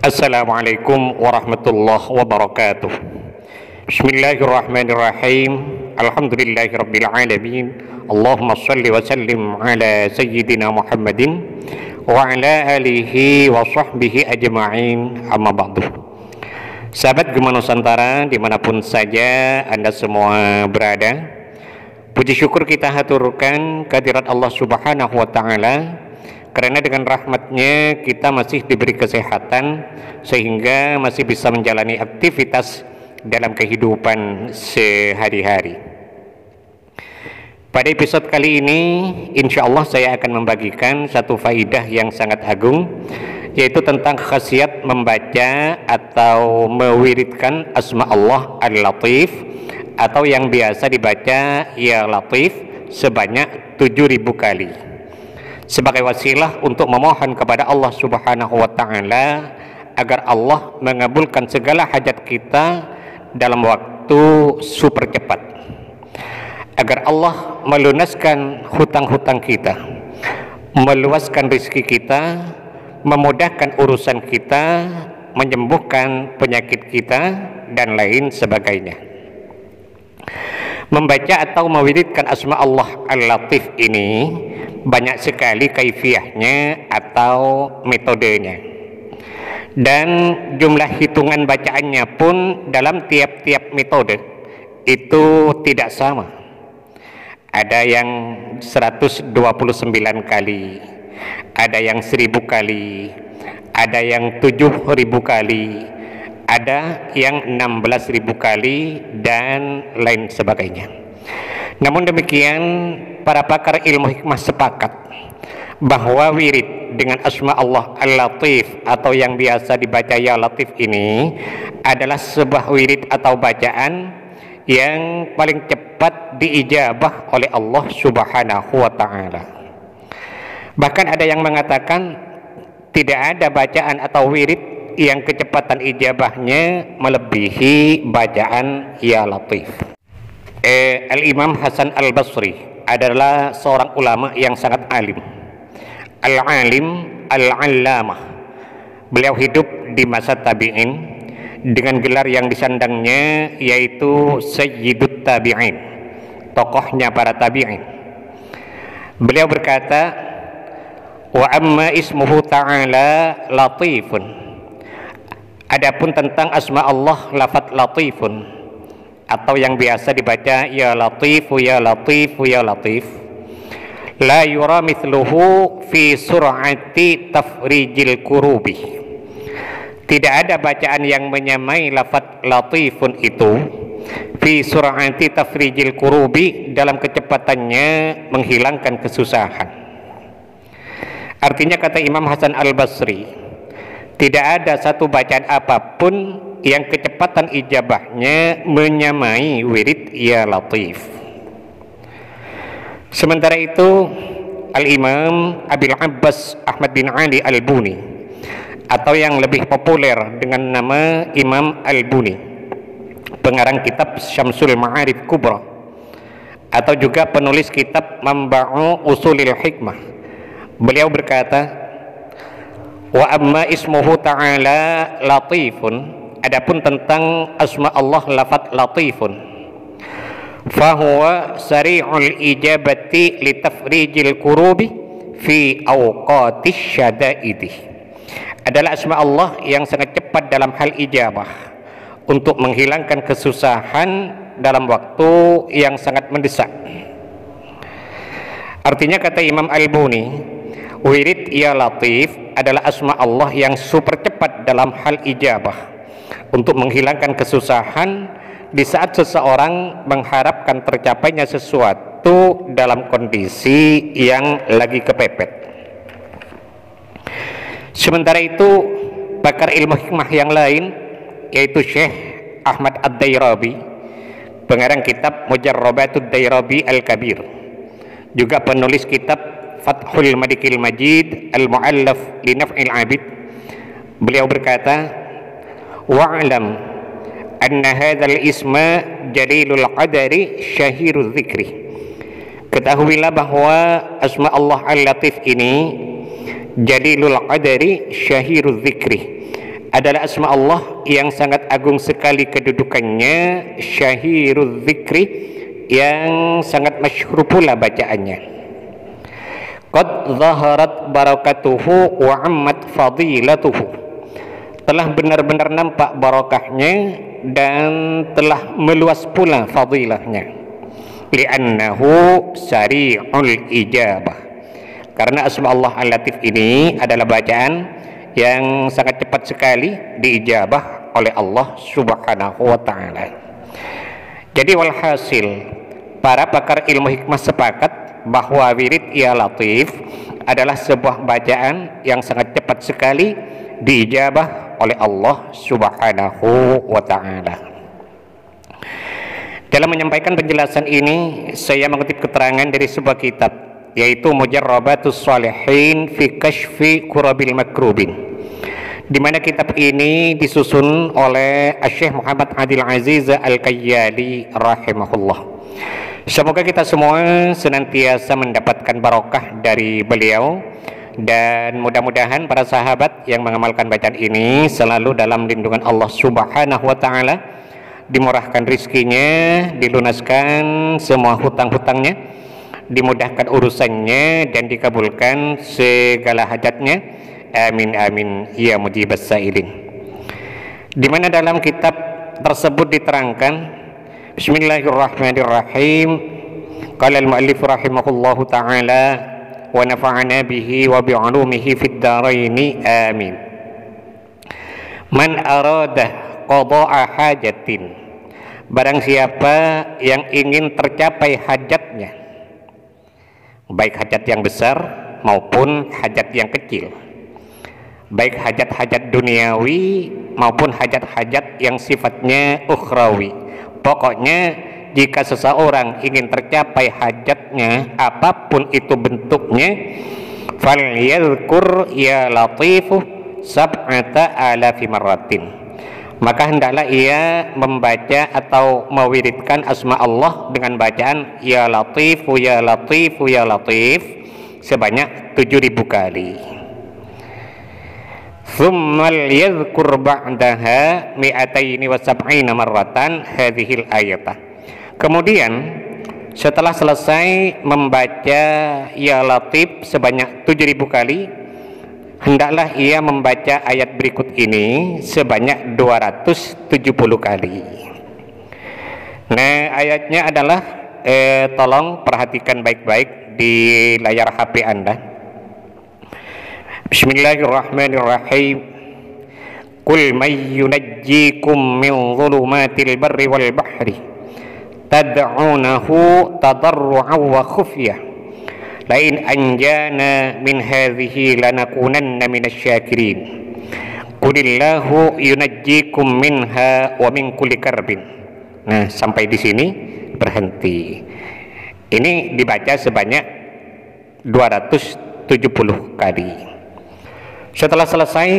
Assalamualaikum warahmatullahi wabarakatuh. Bismillahirrahmanirrahim. Alhamdulillahirabbil alamin. Allahumma shalli wa sallim ala sayyidina Muhammadin wa ala alihi wa sahbihi ajma'in. Amma ba'du. Sahabat Gema Nusantara dimanapun saja Anda semua berada, puji syukur kita haturkan kehadirat Allah Subhanahu wa ta'ala, karena dengan rahmatnya kita masih diberi kesehatan sehingga masih bisa menjalani aktivitas dalam kehidupan sehari-hari. Pada episode kali ini insya Allah saya akan membagikan satu faidah yang sangat agung, yaitu tentang khasiat membaca atau mewiridkan asma Allah Al-Latif, atau yang biasa dibaca Ya Latif sebanyak 7.000 kali, sebagai wasilah untuk memohon kepada Allah Subhanahu wa ta'ala agar Allah mengabulkan segala hajat kita dalam waktu super cepat, agar Allah melunaskan hutang-hutang kita, meluaskan rezeki kita, memudahkan urusan kita, menyembuhkan penyakit kita, dan lain sebagainya. Membaca atau mewiridkan asma Allah Al-Latif ini banyak sekali kaifiyahnya atau metodenya, dan jumlah hitungan bacaannya pun dalam tiap-tiap metode itu tidak sama. Ada yang 129 kali, ada yang 1000 kali, ada yang 7.000 kali, ada yang 16.000 kali, dan lain sebagainya. Namun demikian, para pakar ilmu hikmah sepakat bahwa wirid dengan asma Allah Al-Latif atau yang biasa dibaca Ya Latif ini adalah sebuah wirid atau bacaan yang paling cepat diijabah oleh Allah Subhanahu wa ta'ala. Bahkan ada yang mengatakan tidak ada bacaan atau wirid yang kecepatan ijabahnya melebihi bacaan Ya Latif. Al-Imam Hasan Al-Basri adalah seorang ulama yang sangat alim, al-alim al-allamah. Beliau hidup di masa tabi'in dengan gelar yang disandangnya yaitu Sayyidut Tabi'in, tokohnya para tabi'in. Beliau berkata, wa amma ismuhu ta'ala latifun, adapun tentang asma Allah lafaz latifun atau yang biasa dibaca Ya Latifu Ya Latifu Ya Latif, la yura mithluhu fi sur'ati tafrijil kurubi, tidak ada bacaan yang menyamai lafaz latifun itu fi sur'ati tafrijil kurubi, dalam kecepatannya menghilangkan kesusahan. Artinya, kata Imam Hasan Al-Basri, tidak ada satu bacaan apapun yang kecepatan ijabahnya menyamai wirid Ya Latif. Sementara itu, Al-Imam Abil Abbas Ahmad bin Ali Al-Buni, atau yang lebih populer dengan nama Imam Al-Buni, pengarang kitab Syamsul Ma'arif Kubra, atau juga penulis kitab Mamba'u Usulil Hikmah, beliau berkata, wa amma ismuhu ta'ala latifun, adapun tentang asma Allah lafaz latifun, fahuwa sari'ul ijabati litafrijil kurubi fi awqatis syada'idi, adalah asma Allah yang sangat cepat dalam hal ijabah untuk menghilangkan kesusahan dalam waktu yang sangat mendesak. Artinya, kata Imam Al-Buni, wirid Ya Latif adalah asma Allah yang super cepat dalam hal ijabah untuk menghilangkan kesusahan di saat seseorang mengharapkan tercapainya sesuatu dalam kondisi yang lagi kepepet. Sementara itu, pakar ilmu hikmah yang lain yaitu Syekh Ahmad Ad-Dairabi, pengarang kitab Mujarrabatud Dairabi Al-Kabir, juga penulis kitab Fathul Madikil Majid Al-Mu'allaf li Naf'il Abid, beliau berkata, wa'alam anna hadzal isma jalilul qadari syahirul dzikri, ketahuilah bahwa asma Allah Al-Latif ini jalilul qadari syahirul dzikri, adalah asma Allah yang sangat agung sekali kedudukannya, syahirul dzikri, yang sangat masyhur pula bacaannya. Qad zaharat barakatuhu wa ammat fadilatuhu, telah benar-benar nampak barakahnya dan telah meluas pula fadilahnya. Li'annahu sari'ul ijabah, karena asma Allah Al-Latif ini adalah bacaan yang sangat cepat sekali diijabah oleh Allah Subhanahu wa ta'ala. Jadi walhasil, para pakar ilmu hikmah sepakat bahwa wirid Ya Latif adalah sebuah bacaan yang sangat cepat sekali diijabah oleh Allah Subhanahu wa ta'ala. Dalam menyampaikan penjelasan ini, saya mengutip keterangan dari sebuah kitab, yaitu Mujarrabatus Shalihin fi Kashfi Kurabil Makrubin, di mana kitab ini disusun oleh Syekh Muhammad Adil Aziz Al-Kayyali rahimahullah. Semoga kita semua senantiasa mendapatkan barokah dari beliau, dan mudah-mudahan para sahabat yang mengamalkan bacaan ini selalu dalam lindungan Allah Subhanahu wa ta'ala, dimurahkan rizkinya, dilunaskan semua hutang-hutangnya, dimudahkan urusannya, dan dikabulkan segala hajatnya. Amin amin ya mujibas sa'ilin. Di mana dalam kitab tersebut diterangkan, Bismillahirrahmanirrahim, qala al-muallif rahimahullahu ta'ala wa nafa'ana bihi wa bi'ulumihi fid dharaini amin. Man arada qada'a hajatin, barang siapa yang ingin tercapai hajatnya, baik hajat yang besar maupun hajat yang kecil, baik hajat-hajat duniawi maupun hajat-hajat yang sifatnya ukhrawi. Pokoknya jika seseorang ingin tercapai hajatnya apapun itu bentuknya, falyadhkur Ya Latifu sab'ata alafi marratin, maka hendaklah ia membaca atau mewiridkan asma Allah dengan bacaan Ya Latifu Ya Latifu Ya Latif sebanyak 7.000 kali. Thummal yadhkur ba'daha mi'ataini wa sab'ina marratan hadhil ayatah. Kemudian setelah selesai membaca Ya Latif sebanyak 7.000 kali, hendaklah ia membaca ayat berikut ini sebanyak 270 kali. Nah, ayatnya adalah tolong perhatikan baik-baik di layar HP Anda. Bismillahirrahmanirrahim. Qul may yunajjikum min dhulumatil barri wal bahri tad'unahu tadarru'an wa khufyah lain anjana min hadhihi lanakunanna minasyakirin qulillahu yunajjikum minha wa min kulli karbin. Nah, sampai di sini berhenti. Ini dibaca sebanyak 270 kali. Setelah selesai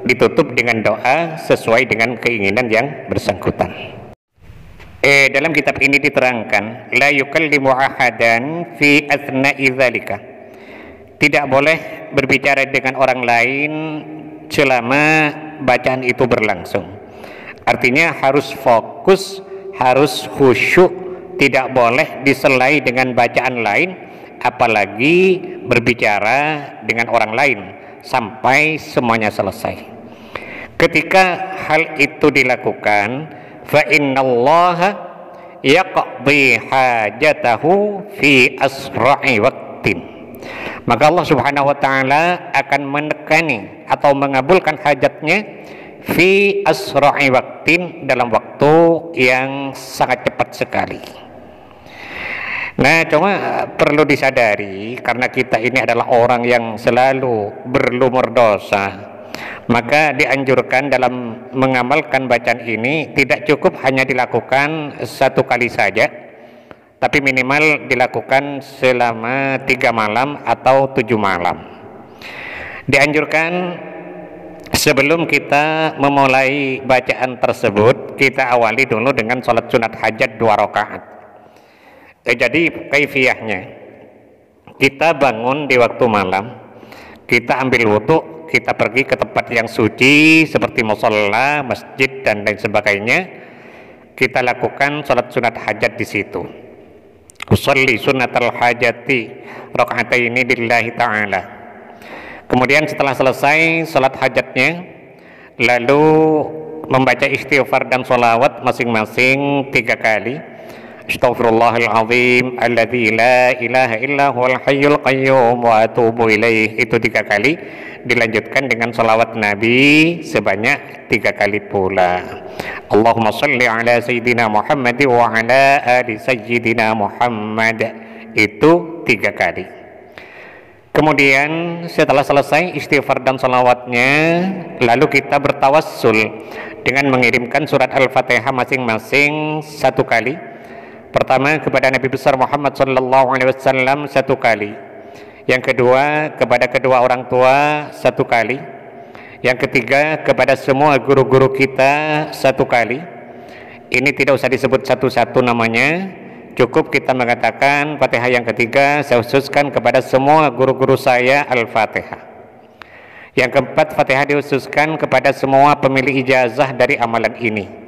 ditutup dengan doa sesuai dengan keinginan yang bersangkutan. Dalam kitab ini diterangkan, la yukallimu ahadan fi athna'i dzalika, tidak boleh berbicara dengan orang lain selama bacaan itu berlangsung. Artinya harus fokus, harus khusyuk, tidak boleh diselai dengan bacaan lain, apalagi berbicara dengan orang lain sampai semuanya selesai. Ketika hal itu dilakukan, fa innallaha yaqdi hajatahu fi asra'i waqtin, maka Allah Subhanahu wa ta'ala akan menekani atau mengabulkan hajatnya fi asra'i waqtin, dalam waktu yang sangat cepat sekali. Nah, cuma perlu disadari, karena kita ini adalah orang yang selalu berlumur dosa, maka dianjurkan dalam mengamalkan bacaan ini tidak cukup hanya dilakukan 1 kali saja, tapi minimal dilakukan selama 3 malam atau 7 malam. Dianjurkan sebelum kita memulai bacaan tersebut, kita awali dulu dengan sholat sunat hajat 2 rakaat. Jadi kaifiyahnya, kita bangun di waktu malam, kita ambil wudu, kita pergi ke tempat yang suci seperti musholla, masjid dan lain sebagainya, kita lakukan salat sunat hajat di situ. Usolli sunnatal hajati rakaataini lillahi ta'ala. Kemudian setelah selesai salat hajatnya, lalu membaca istighfar dan sholawat masing-masing 3 kali. Astaghfirullahal azim alladzi la ilaha illa huwal hayyul qayyum wa atubu ilaih, itu 3 kali. Dilanjutkan dengan sholawat Nabi sebanyak 3 kali pula. Allahumma sholli ala sayyidina Muhammad wa ala ali sayyidina Muhammad, itu 3 kali. Kemudian setelah selesai istighfar dan sholawatnya, lalu kita bertawassul dengan mengirimkan surat Al-Fatihah masing-masing 1 kali. Pertama kepada Nabi besar Muhammad sallallahu alaihi wasallam 1 kali. Yang kedua kepada kedua orang tua 1 kali. Yang ketiga kepada semua guru-guru kita 1 kali. Ini tidak usah disebut satu-satu namanya, cukup kita mengatakan Fatihah yang ketiga saya khususkan kepada semua guru-guru saya Al-Fatihah. Yang keempat, Fatihah dikhususkan kepada semua pemilih ijazah dari amalan ini.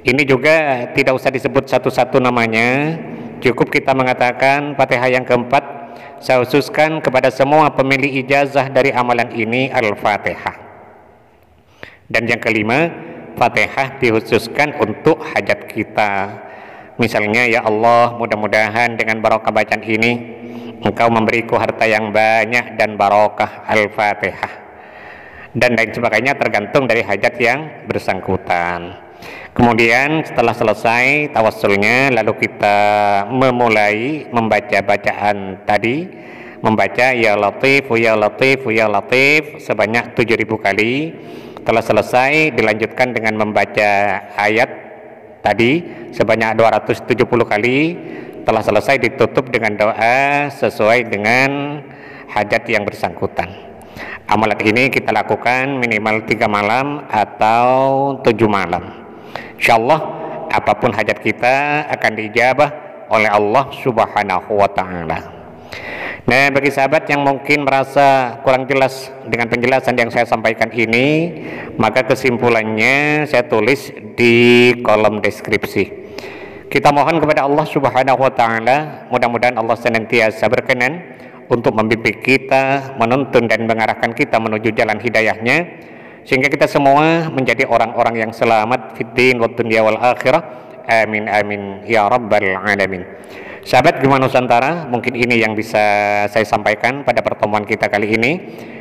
Ini juga tidak usah disebut satu-satu namanya, cukup kita mengatakan Fatihah yang keempat saya khususkan kepada semua pemilih ijazah dari amalan ini Al-Fatihah. Dan yang kelima, Fatihah dikhususkan untuk hajat kita. Misalnya, ya Allah, mudah-mudahan dengan barokah bacaan ini Engkau memberiku harta yang banyak dan barokah, Al-Fatihah, dan lain sebagainya, tergantung dari hajat yang bersangkutan. Kemudian setelah selesai tawassulnya, lalu kita memulai membaca bacaan tadi, membaca ya Latif ya Latif ya Latif sebanyak 7000 kali. Setelah selesai dilanjutkan dengan membaca ayat tadi sebanyak 270 kali. Setelah selesai ditutup dengan doa sesuai dengan hajat yang bersangkutan. Amalan ini kita lakukan minimal 3 malam atau 7 malam. Insyaallah apapun hajat kita akan diijabah oleh Allah Subhanahu wa ta'ala. Nah, bagi sahabat yang mungkin merasa kurang jelas dengan penjelasan yang saya sampaikan ini, maka kesimpulannya saya tulis di kolom deskripsi. Kita mohon kepada Allah Subhanahu wa ta'ala, mudah-mudahan Allah senantiasa berkenan untuk membimbing kita, menuntun dan mengarahkan kita menuju jalan hidayahnya, sehingga kita semua menjadi orang-orang yang selamat fid din wad dunya wal akhirah. Amin amin ya rabbal alamin. Sahabat Gema Nusantara, mungkin ini yang bisa saya sampaikan pada pertemuan kita kali ini.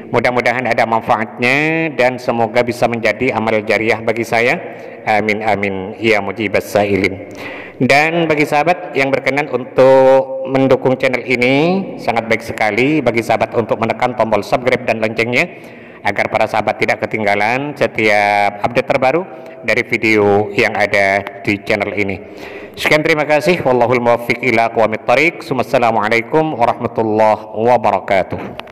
Mudah-mudahan ada manfaatnya dan semoga bisa menjadi amal jariah bagi saya. Amin amin ya mujibas sailin. Dan bagi sahabat yang berkenan untuk mendukung channel ini, sangat baik sekali bagi sahabat untuk menekan tombol subscribe dan loncengnya, agar para sahabat tidak ketinggalan setiap update terbaru dari video yang ada di channel ini. Sekian, terima kasih. Wallahul muwaffiq ila aqwamit thoriq. Wassalamualaikum warahmatullahi wabarakatuh.